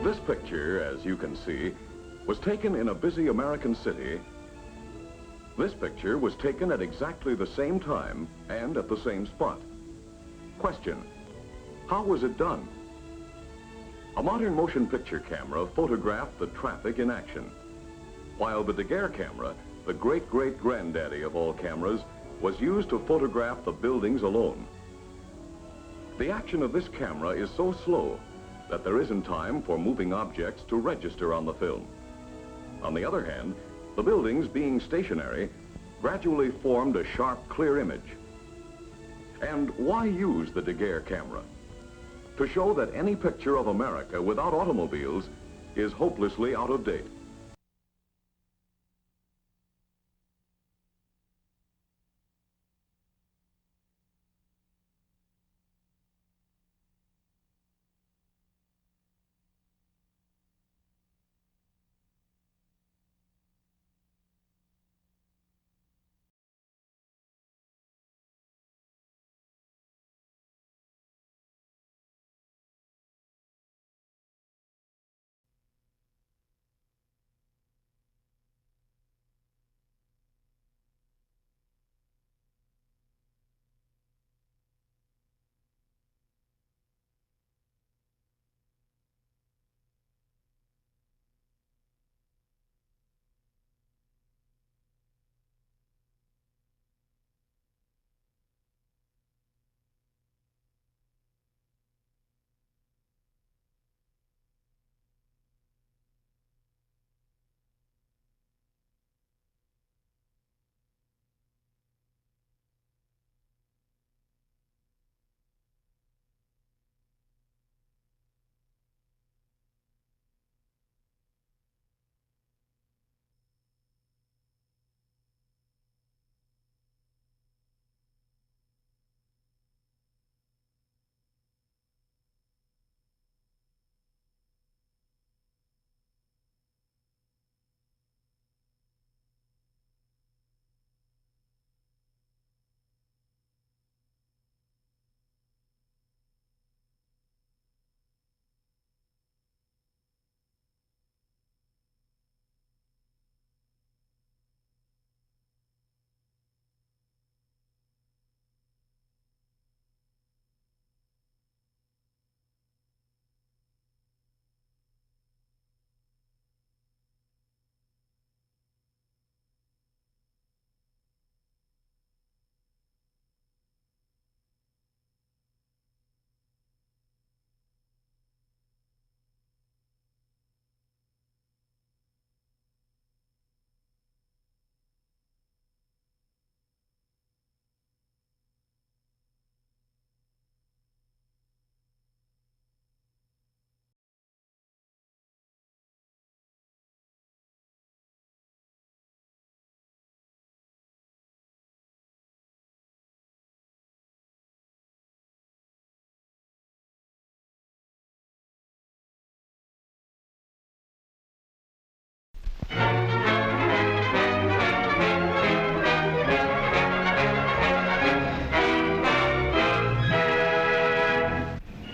This picture, as you can see, was taken in a busy American city. This picture was taken at exactly the same time and at the same spot. Question: how was it done? A modern motion picture camera photographed the traffic in action, while the Daguerre camera, the great-great-granddaddy of all cameras, was used to photograph the buildings alone. The action of this camera is so slow that there isn't time for moving objects to register on the film. On the other hand, the buildings, being stationary, gradually formed a sharp, clear image. And why use the Daguerre camera? To show that any picture of America without automobiles is hopelessly out of date.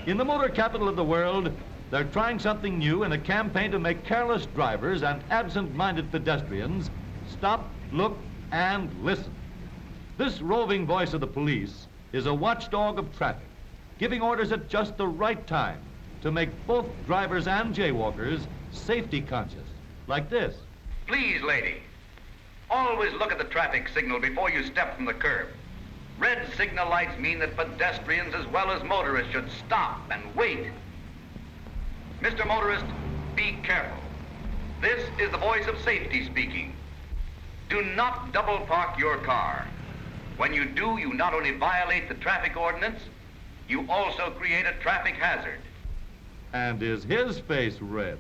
In the motor capital of the world, they're trying something new in a campaign to make careless drivers and absent-minded pedestrians stop, look, and listen. This roving voice of the police is a watchdog of traffic, giving orders at just the right time to make both drivers and jaywalkers safety conscious, like this. Please, lady, always look at the traffic signal before you step from the curb. Red signal lights mean that pedestrians as well as motorists should stop and wait. Mr. Motorist, be careful. This is the voice of safety speaking. Do not double park your car. When you do, you not only violate the traffic ordinance, you also create a traffic hazard. And is his face red?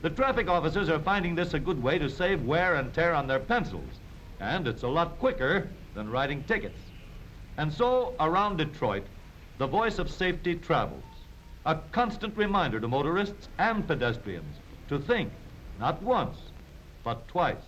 The traffic officers are finding this a good way to save wear and tear on their pencils, and it's a lot quicker than writing tickets. And so, around Detroit, the voice of safety travels, a constant reminder to motorists and pedestrians to think, not once, but twice.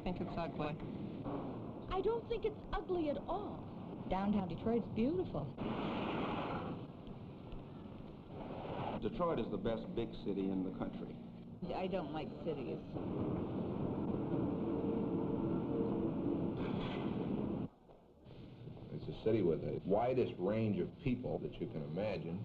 think it's ugly. I don't think it's ugly at all. Downtown Detroit's beautiful. Detroit is the best big city in the country. I don't like cities. It's a city with the widest range of people that you can imagine.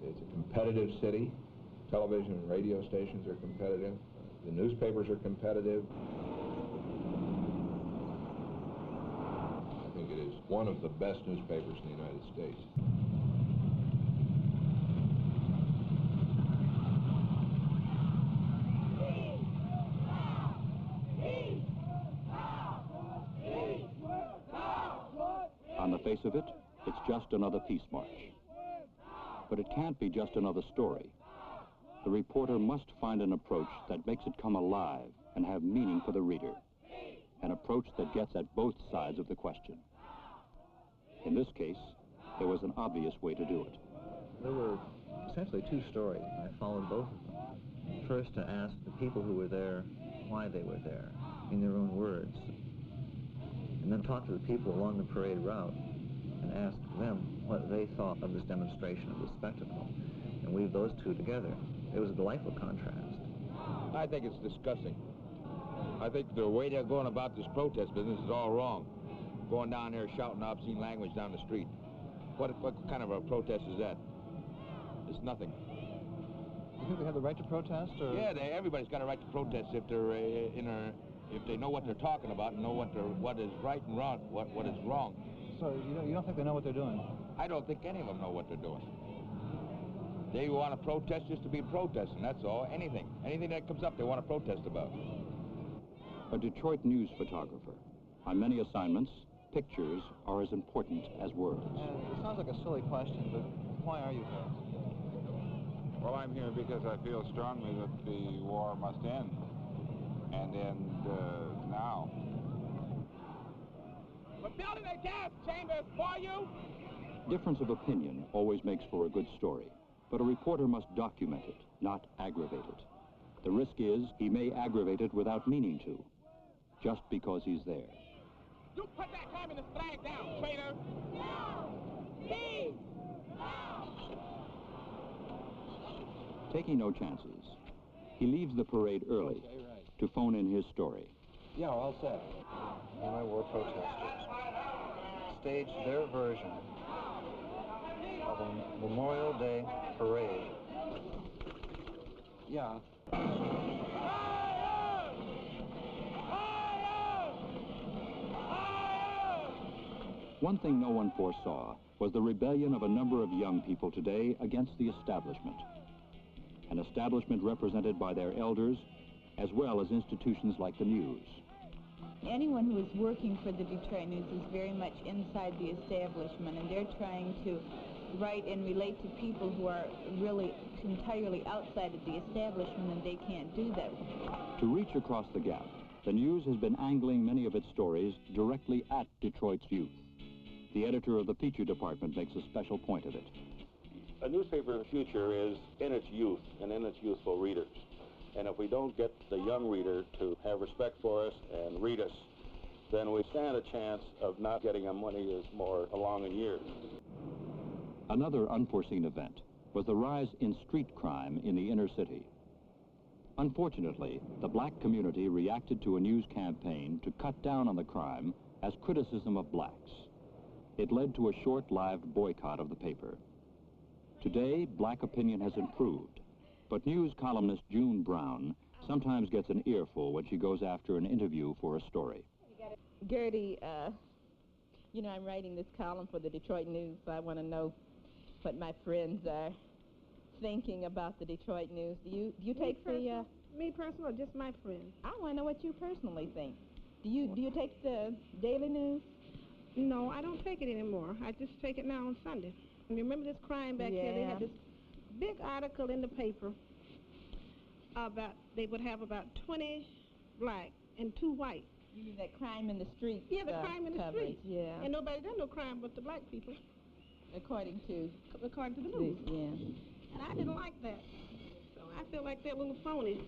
It's a competitive city. Television and radio stations are competitive. The newspapers are competitive. I think it is one of the best newspapers in the United States. On the face of it, it's just another peace march. But it can't be just another story. The reporter must find an approach that makes it come alive and have meaning for the reader. An approach that gets at both sides of the question. In this case, there was an obvious way to do it. There were essentially two stories. I followed both of them. First, to ask the people who were there why they were there, in their own words. And then talk to the people along the parade route and ask them what they thought of this demonstration, of this spectacle, and weave those two together. It was a delightful contrast. I think it's disgusting. I think the way they're going about this protest business is all wrong. Going down there shouting obscene language down the street. What kind of a protest is that? It's nothing. You think they have the right to protest, or? Yeah, everybody's got a right to protest if they're if they know what they're talking about and know what is right and wrong, what is wrong. So you don't think they know what they're doing? I don't think any of them know what they're doing. They want to protest just to be protesting, that's all. Anything that comes up, they want to protest about. A Detroit news photographer. On many assignments, pictures are as important as words. It sounds like a silly question, but why are you here? Well, I'm here because I feel strongly that the war must end, and end now. We're building a gas chamber for you. Difference of opinion always makes for a good story, but a reporter must document it, not aggravate it. The risk is he may aggravate it without meaning to, just because he's there. You put that communist flag down, traitor. No! Peace! Taking no chances, he leaves the parade early to phone in his story. Yeah, we're all set. Anti-war protesters staged their version of a Memorial Day parade. Yeah. One thing no one foresaw was the rebellion of a number of young people today against the establishment. An establishment represented by their elders, as well as institutions like the News. Anyone who is working for the Detroit News is very much inside the establishment, and they're trying to write and relate to people who are really entirely outside of the establishment, and they can't do that. To reach across the gap, the News has been angling many of its stories directly at Detroit's youth. The editor of the feature department makes a special point of it. A newspaper's future is in its youth and in its youthful readers. And if we don't get the young reader to have respect for us and read us, then we stand a chance of not getting them when he is more along in years. Another unforeseen event was the rise in street crime in the inner city. Unfortunately, the black community reacted to a news campaign to cut down on the crime as criticism of blacks. It led to a short-lived boycott of the paper. Today, black opinion has improved, but news columnist June Brown sometimes gets an earful when she goes after an interview for a story. Gertie, you know, I'm writing this column for the Detroit News, so I want to know what my friends are thinking about the Detroit News. Do you take the Me personally, or just my friends? I want to know what you personally think. Do you take the daily news? No, I don't take it anymore. I just take it now on Sunday. And you remember this crime back here? They had this big article in the paper about, they would have about 20 black and 2 white. You mean that crime in the street? Yeah, the crime in the coverage, street. Yeah. And nobody done no crime but the black people. According to the news. Yeah. And I didn't like that. So I feel like they're a little phony.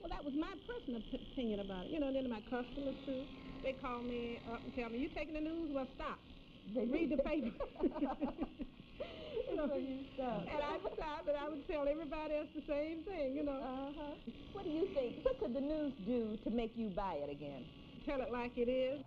Well, that was my personal opinion about it. You know, and then my customers, too, they call me up and tell me, you taking the news? Well, stop. Read the paper. You know, so you stop. And I would stop, and I would tell everybody else the same thing, you know. What do you think? What could the news do to make you buy it again? Tell it like it is.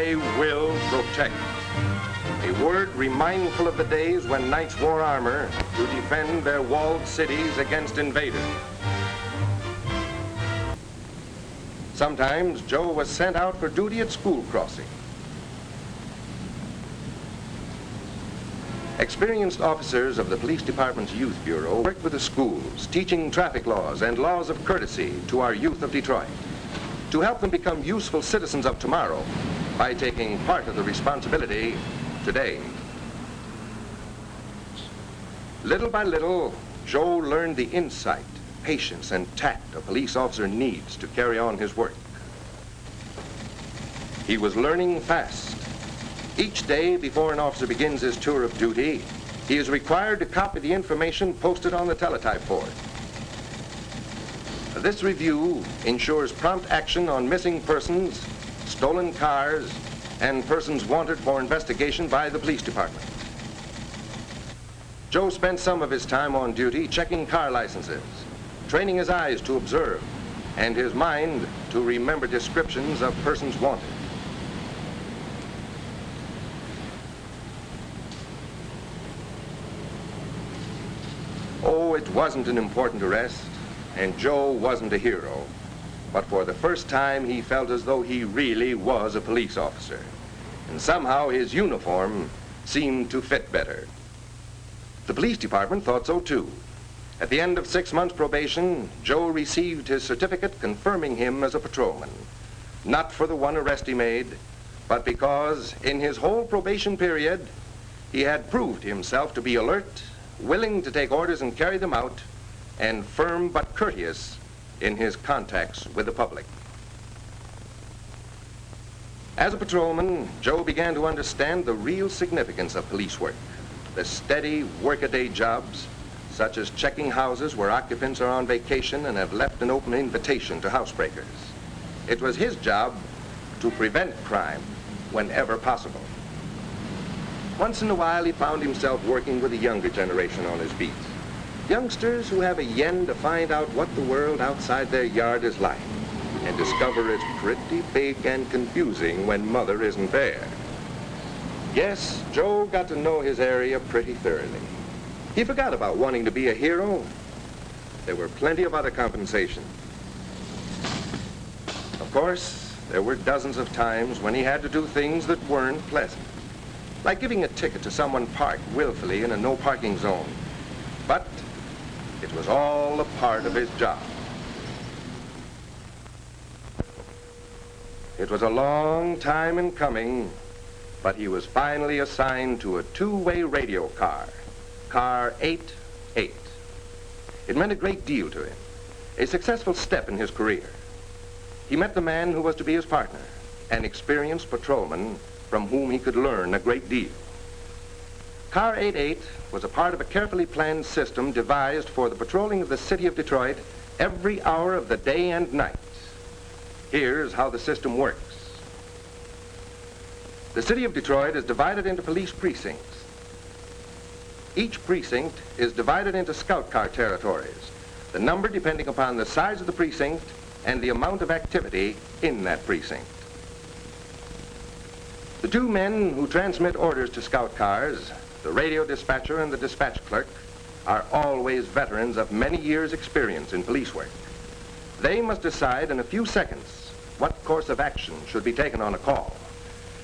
I will protect. A word remindful of the days when knights wore armor to defend their walled cities against invaders. Sometimes Joe was sent out for duty at school crossing. Experienced officers of the Police Department's Youth Bureau worked with the schools, teaching traffic laws and laws of courtesy to our youth of Detroit, to help them become useful citizens of tomorrow by taking part of the responsibility today. Little by little, Joe learned the insight, patience, and tact a police officer needs to carry on his work. He was learning fast. Each day before an officer begins his tour of duty, he is required to copy the information posted on the teletype board. This review ensures prompt action on missing persons, stolen cars, and persons wanted for investigation by the police department. Joe spent some of his time on duty checking car licenses, training his eyes to observe, and his mind to remember descriptions of persons wanted. Oh, it wasn't an important arrest, and Joe wasn't a hero. But for the first time, he felt as though he really was a police officer. And somehow his uniform seemed to fit better. The police department thought so too. At the end of 6 months probation, Joe received his certificate confirming him as a patrolman. Not for the one arrest he made, but because in his whole probation period, he had proved himself to be alert, willing to take orders and carry them out, and firm but courteous in his contacts with the public. As a patrolman, Joe began to understand the real significance of police work, the steady workaday jobs, such as checking houses where occupants are on vacation and have left an open invitation to housebreakers. It was his job to prevent crime whenever possible. Once in a while, he found himself working with the younger generation on his beats. Youngsters who have a yen to find out what the world outside their yard is like and discover it's pretty big and confusing when mother isn't there. Yes, Joe got to know his area pretty thoroughly. He forgot about wanting to be a hero. There were plenty of other compensations. Of course, there were dozens of times when he had to do things that weren't pleasant, like giving a ticket to someone parked willfully in a no parking zone. But it was all a part of his job. It was a long time in coming, but he was finally assigned to a two-way radio car, Car 88. It meant a great deal to him, a successful step in his career. He met the man who was to be his partner, an experienced patrolman from whom he could learn a great deal. Car 88 was a part of a carefully planned system devised for the patrolling of the city of Detroit every hour of the day and night. Here's how the system works. The city of Detroit is divided into police precincts. Each precinct is divided into scout car territories, the number depending upon the size of the precinct and the amount of activity in that precinct. The two men who transmit orders to scout cars, the radio dispatcher and the dispatch clerk, are always veterans of many years' experience in police work. They must decide in a few seconds what course of action should be taken on a call.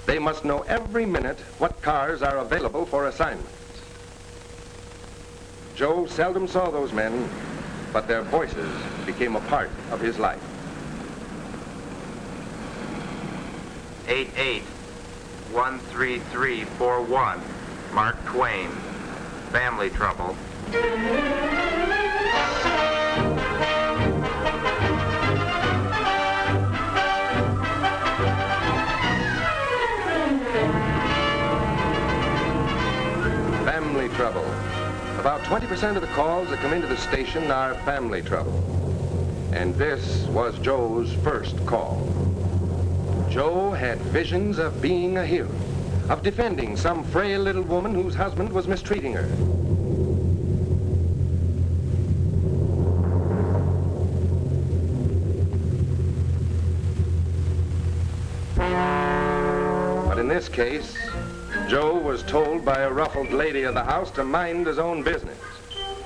They must know every minute what cars are available for assignment. Joe seldom saw those men, but their voices became a part of his life. 88-13341, Mark Twain, family trouble. Family trouble. About 20% of the calls that come into the station are family trouble. And this was Joe's first call. Joe had visions of being a hero, of defending some frail little woman whose husband was mistreating her. in this case, Joe was told by a ruffled lady of the house to mind his own business.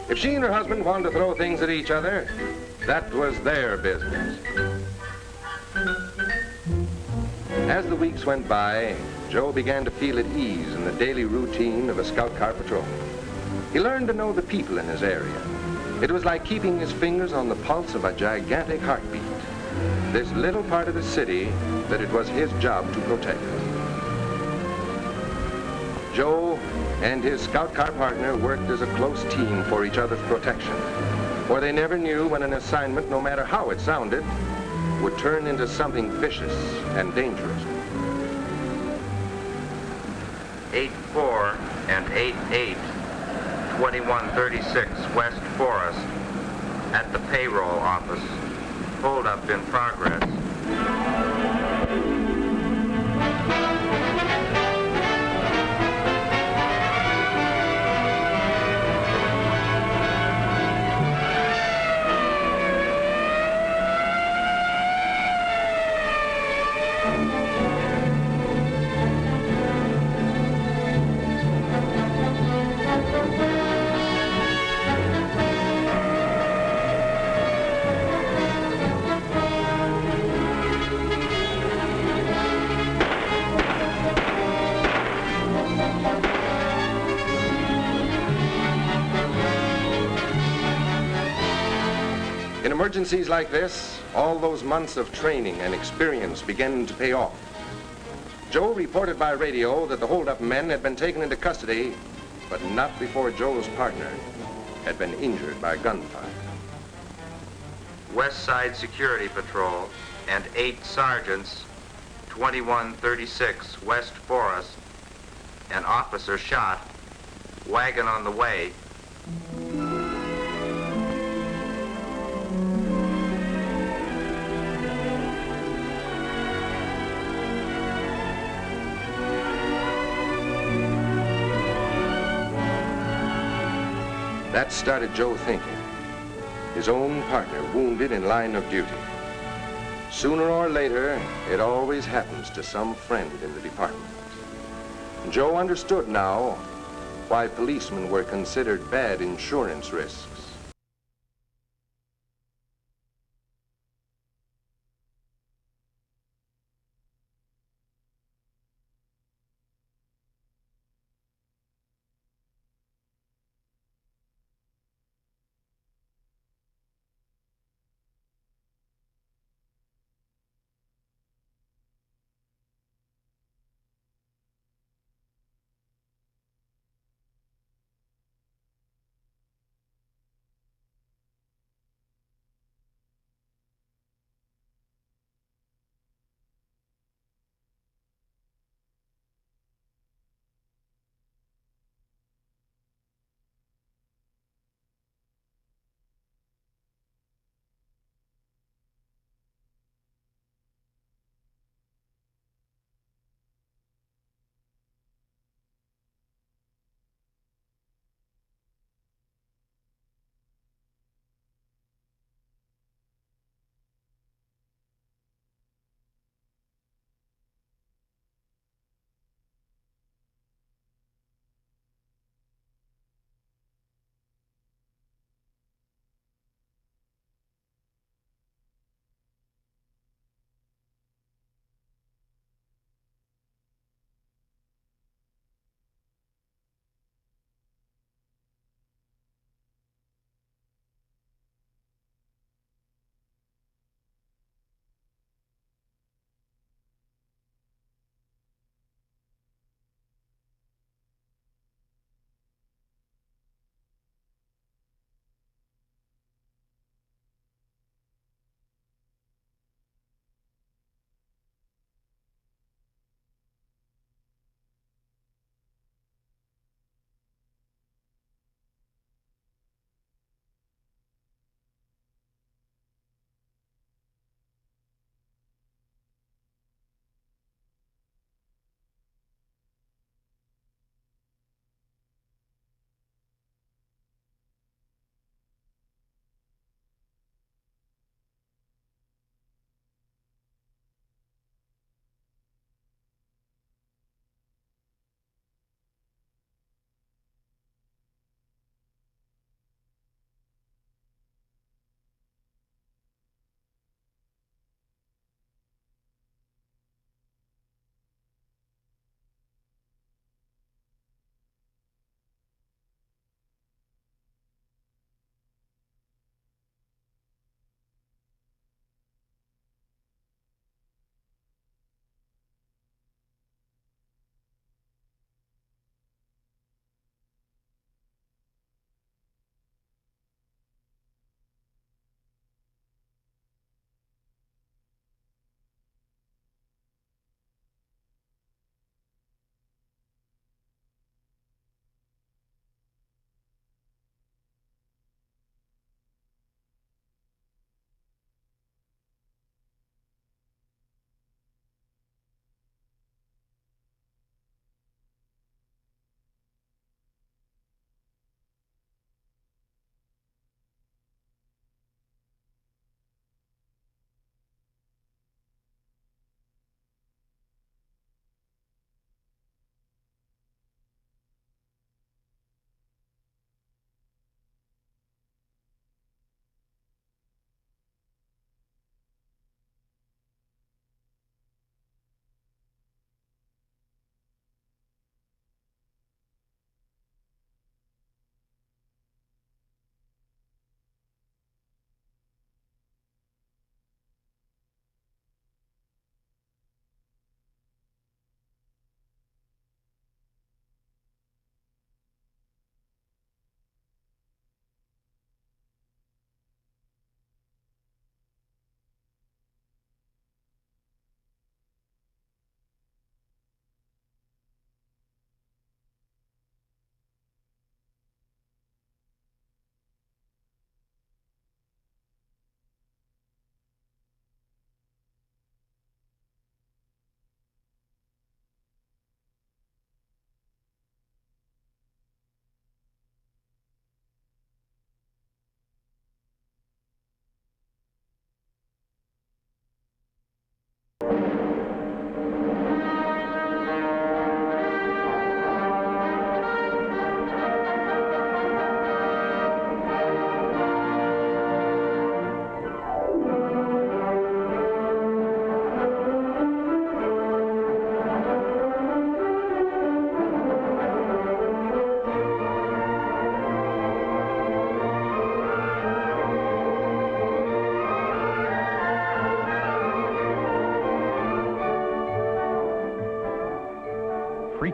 If she and her husband wanted to throw things at each other, that was their business. As the weeks went by, Joe began to feel at ease in the daily routine of a Scout Car patrol. He learned to know the people in his area. It was like keeping his fingers on the pulse of a gigantic heartbeat, this little part of the city that it was his job to protect. Joe and his Scout Car partner worked as a close team for each other's protection, for they never knew when an assignment, no matter how it sounded, would turn into something vicious and dangerous. 8-4 and 8-8, 2136 West Forest, at the payroll office. Hold up in progress. In emergencies like this, all those months of training and experience began to pay off. Joe reported by radio that the holdup men had been taken into custody, but not before Joe's partner had been injured by gunfire. West Side Security Patrol and 8 sergeants, 2136 West Forest. An officer shot. Wagon on the way. That started Joe thinking. His own partner wounded in line of duty. Sooner or later, it always happens to some friend in the department. Joe understood now why policemen were considered bad insurance risks.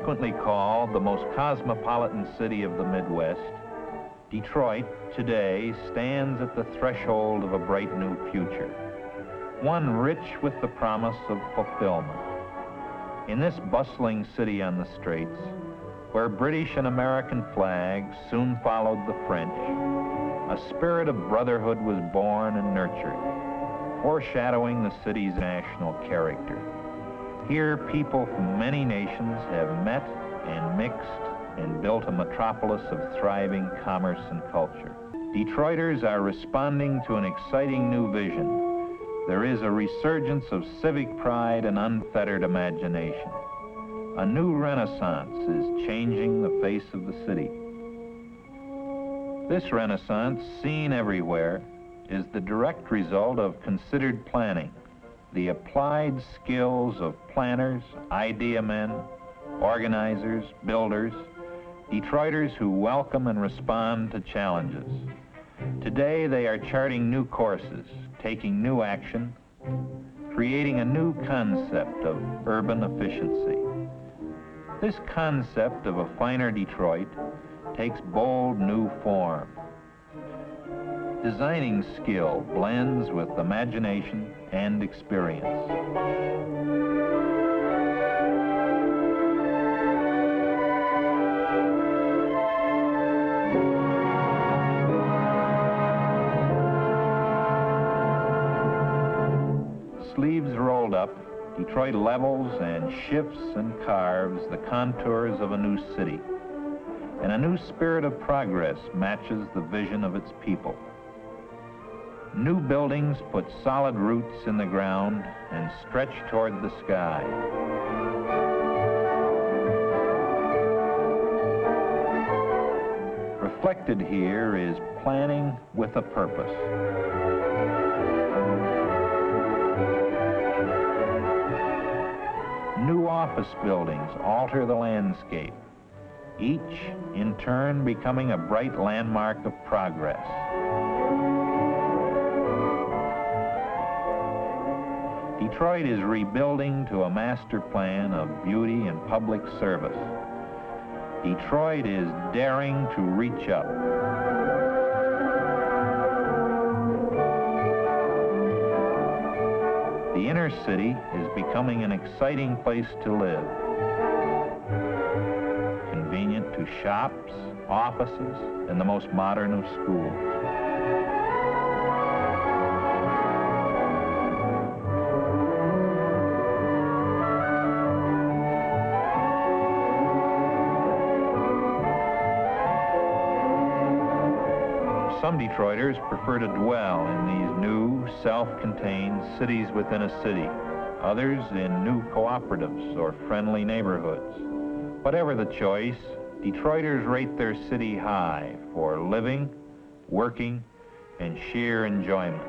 frequently called the most cosmopolitan city of the Midwest, Detroit today stands at the threshold of a bright new future, one rich with the promise of fulfillment. In this bustling city on the straits, where British and American flags soon followed the French, a spirit of brotherhood was born and nurtured, foreshadowing the city's national character. Here, people from many nations have met and mixed and built a metropolis of thriving commerce and culture. Detroiters are responding to an exciting new vision. There is a resurgence of civic pride and unfettered imagination. A new renaissance is changing the face of the city. This renaissance, seen everywhere, is the direct result of considered planning, the applied skills of planners, idea men, organizers, builders, Detroiters who welcome and respond to challenges. Today they are charting new courses, taking new action, creating a new concept of urban efficiency. This concept of a finer Detroit takes bold new form. Designing skill blends with imagination and experience. Sleeves rolled up, Detroit levels and shifts and carves the contours of a new city, and a new spirit of progress matches the vision of its people. New buildings put solid roots in the ground and stretch toward the sky. Reflected here is planning with a purpose. New office buildings alter the landscape, each in turn becoming a bright landmark of progress. Detroit is rebuilding to a master plan of beauty and public service. Detroit is daring to reach up. The inner city is becoming an exciting place to live. Convenient to shops, offices, and the most modern of schools. Some Detroiters prefer to dwell in these new, self-contained cities within a city, others in new cooperatives or friendly neighborhoods. Whatever the choice, Detroiters rate their city high for living, working, and sheer enjoyment.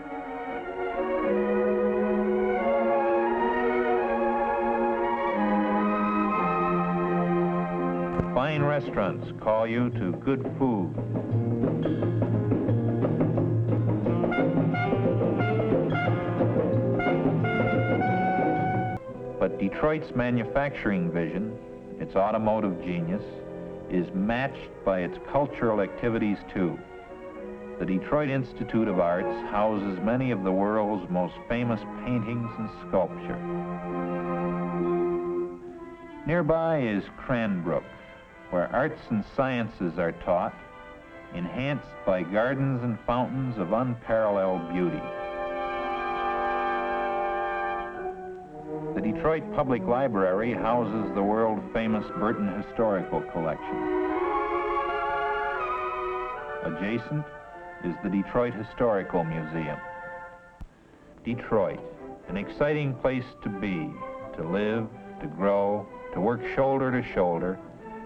Fine restaurants call you to good food. But Detroit's manufacturing vision, its automotive genius, is matched by its cultural activities too. The Detroit Institute of Arts houses many of the world's most famous paintings and sculpture. Nearby is Cranbrook, where arts and sciences are taught, enhanced by gardens and fountains of unparalleled beauty. The Detroit Public Library houses the world-famous Burton Historical Collection. Adjacent is the Detroit Historical Museum. Detroit, an exciting place to be, to live, to grow, to work shoulder to shoulder,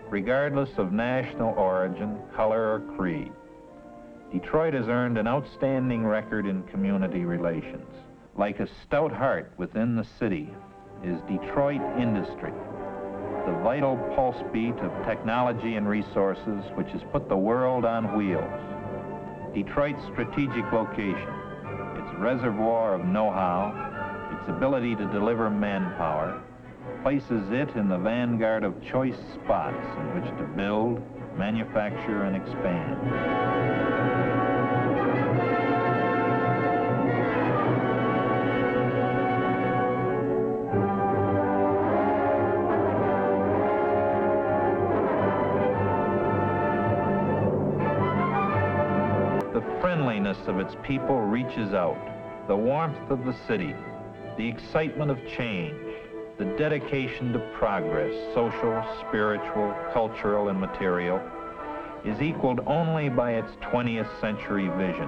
regardless of national origin, color, or creed. Detroit has earned an outstanding record in community relations. Like a stout heart within the city is Detroit industry, the vital pulse beat of technology and resources which has put the world on wheels. Detroit's strategic location, its reservoir of know-how, its ability to deliver manpower, places it in the vanguard of choice spots in which to build, manufacture, and expand. The friendliness of its people reaches out, the warmth of the city, the excitement of change, the dedication to progress, social, spiritual, cultural, and material, is equaled only by its 20th century vision.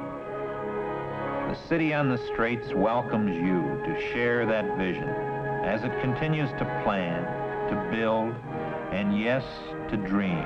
The city on the Straits welcomes you to share that vision as it continues to plan, to build, and yes, to dream.